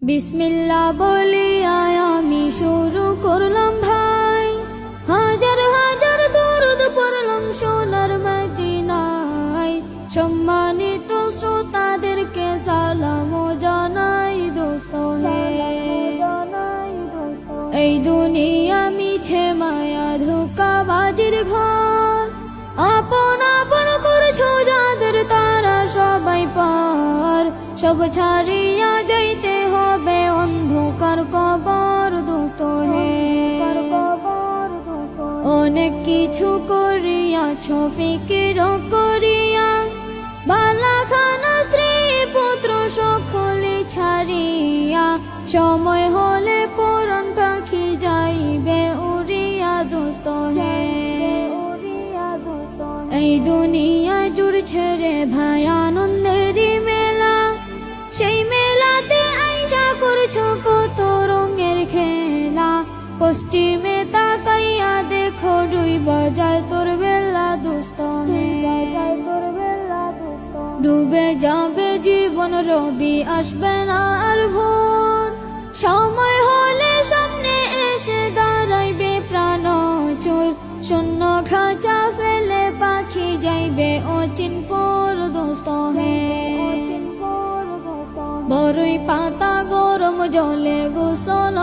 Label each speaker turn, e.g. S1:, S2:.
S1: বিসমিল্লাহ বলিয়া আমি শুরু করলাম ভাই, হাজার হাজার দরুদ পড়লাম সোনার মদিনায়। সম্মানিত শ্রোতাদেরকে সালাম জানাই দোস্ত হে। এই দুনিয়া মিছে মায়া ধোঁকাবাজির ঘর, আপন আপন করছো যাদের তারা সবাই পার। সব ছাড়িয়া যাইতে হবে অন্ধকার কবর দোস্ত হে। অনেক কিছু করিয়াছ ফিকির করিয়া, বালাখানা স্ত্রী পুত্র সকলে ছাড়িয়া। সময় হলে পরাণ পাখি যাইবে উড়িয়া দোস্ত হে। এই দুনিয়া জুড়ছে রে ভাই আনন্দেরই মেলা, সেই মেলাতে আইসা করছো কত রঙের খেলা। পশ্চিমে তাকাইয়া দেখো ডুইবা যায় তোর বেলা দোস্ত হে। ডুবে যাবে জীবন রবি আসবে না আর ভোর। সময় হলে সামনে এসে দাঁড়াইবে প্রাণ চোর। শূন্য খাঁচা ফেলে পাখি যাইবে অচিনপুর দোস্ত হে। বড়ই পাতা গরম জলে গোসল